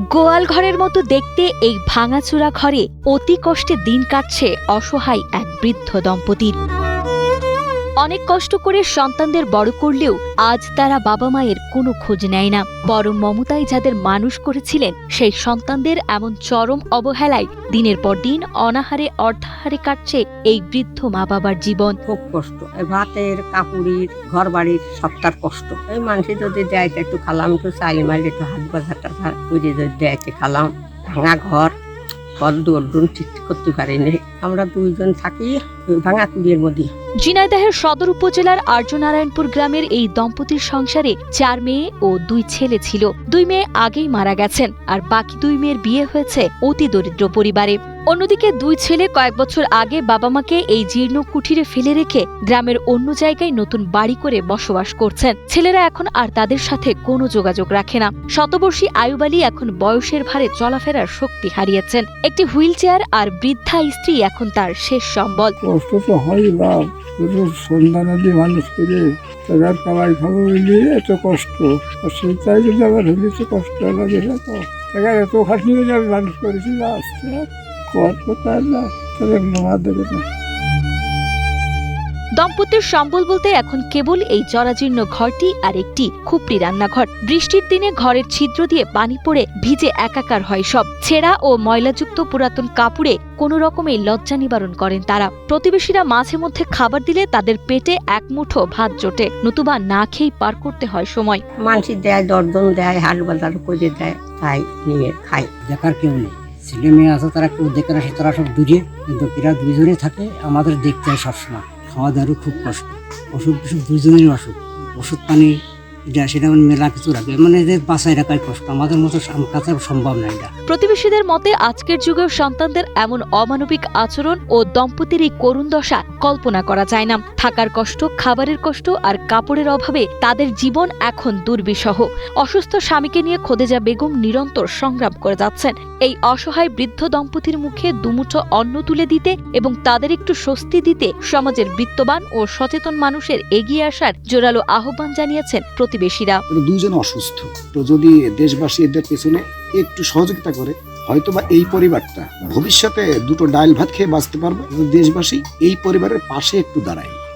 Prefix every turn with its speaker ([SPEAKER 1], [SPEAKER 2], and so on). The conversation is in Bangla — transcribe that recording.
[SPEAKER 1] গোয়াল ঘরের মতো দেখতে এই ভাঙাচোরা ঘরে অতি কষ্টে দিন কাটছে অসহায় এক বৃদ্ধ দম্পতির। অনেক কষ্ট করে সন্তানদের বড় করলেও আজ তারা বাবা মায়ের কোনো খোঁজ নেয় না, বরং মমতায় যাদের মানুষ করেছিলেন সেই সন্তানদের এমন চরম অবহেলায় দিনের পর দিন অনাহারে অর্ধাহারে কাটছে এই বৃদ্ধ মা বাবার জীবন।
[SPEAKER 2] খুব কষ্ট, এই ভাতের কাপড়ের ঘর বাড়ির সবটার কষ্ট। এই মানুষ যদি দেয় একটু খালাম, একটু চাইল মাইল, একটু হাত বাজারটা বুঝে যদি দেয় খালাম। ভাঙা ঘর দুজন ঠিক করতে পারিনি, আমরা দুইজন থাকি ভাঙা কুড়ির মধ্যে।
[SPEAKER 1] ঝিনাইদহের সদর উপজেলার আর্যনারায়ণপুর গ্রামের এই দম্পতির সংসারে 4 মেয়ে ও 2 ছেলে ছিল। 2 মেয়ে আগেই মারা গেছেন, আর বাকি 2 মেয়ের বিয়ে হয়েছে অতি দরিদ্র পরিবারে। অন্যদিকে 2 ছেলে কয়েক বছর আগে বাবা মাকে এই জীর্ণ কুঠিরে ফেলে রেখে গ্রামের অন্য জায়গায় নতুন বাড়ি করে বসবাস করছেন। ছেলেরা এখন আর তাদের সাথে কোনো যোগাযোগ রাখে না। শতবর্ষী আয়ুব আলী এখন বয়সের ভারে চলাফেরার শক্তি হারিয়েছেন। একটি হুইল চেয়ার আর বৃদ্ধা স্ত্রী এখন তার শেষ সম্বল।
[SPEAKER 3] কষ্ট তো হয় বাপ, সন্তানাদি মানুষ করে টাকার কামাই খাবো বলে এত কষ্ট, আর সেটাই যদি আমার হলে তো কষ্ট লাগে না। তো টাকার এত খাটনি করে আমি মানুষ করেছি না, আসছে কর কোথায় না, তাহলে মামা দেবে না।
[SPEAKER 1] দম্পতির সম্বল বলতে এখন কেবল এই জরাজীর্ণ ঘরটি আর একটি খুপড়ি রান্নাঘর। বৃষ্টির দিনে ঘরের ছিদ্র দিয়ে পানি পড়ে ভিজে একাকার হয় সব। ছেঁড়া ও ময়লাযুক্ত পুরাতন কাপড়ে কোনো রকমে লজ্জা নিবারণ করেন তারা। প্রতিবেশীরা মাঝে মধ্যে খাবার দিলে তাদের পেটে এক মুঠো ভাত জোটে, নতুবা না খেয়েই পার করতে হয় সময়।
[SPEAKER 2] মানুষ দেয়, দর্জন দেয়, হাট বাজার করে দেয়, তাই নিয়ে খাই।
[SPEAKER 4] দেখার কেউ নেই, ছেলে মেয়ে আছে তারা কেউ দেখে না, তারা সব দূরে, কিন্তু এরা দুইজনে থাকে, আমাদের দেখতে হয় সবসময়। খাওয়া দাওয়ারও খুব কষ্ট, অসুখ বিসুখ দুইজনেরই অসুখ, ওষুধ পানি এটা সেটা মেলা কিছু রাখবে, মানে এদের বাঁচায় রাখাই কষ্ট, আমাদের মতো কাছে সম্ভব না এটা।
[SPEAKER 1] প্রতিবেশীদের মতে আজকের যুগেও সন্তানদের এমন অমানবিক আচরণ ও দম্পতির এই করুণ দশা কল্পনা করা যায় না। থাকার কষ্ট, খাবারের কষ্ট আর কাপড়ের অভাবে তাদের জীবন এখন দুর্বিষহ। অসুস্থ স্বামীকে নিয়ে খোদেজা বেগম নিরন্তর সংগ্রাম করে যাচ্ছেন। এই অসহায় বৃদ্ধ দম্পতির মুখে দুমুঠো অন্ন তুলে দিতে এবং তাদের একটু স্বস্তি দিতে সমাজের বিত্তবান ও সচেতন মানুষের এগিয়ে আসার জোরালো আহ্বান জানিয়েছেন প্রতিবেশীরা।
[SPEAKER 5] দুইজন অসুস্থ, তো যদি দেশবাসী এদের পেছনে একটু সহযোগিতা করে, হয়তোবা এই পরিবারটা ভবিষ্যতে দুটো ডাল ভাত খেয়ে বাঁচতে পারবে। দেশবাসী এই পরিবারের পাশে একটু দাঁড়ায়।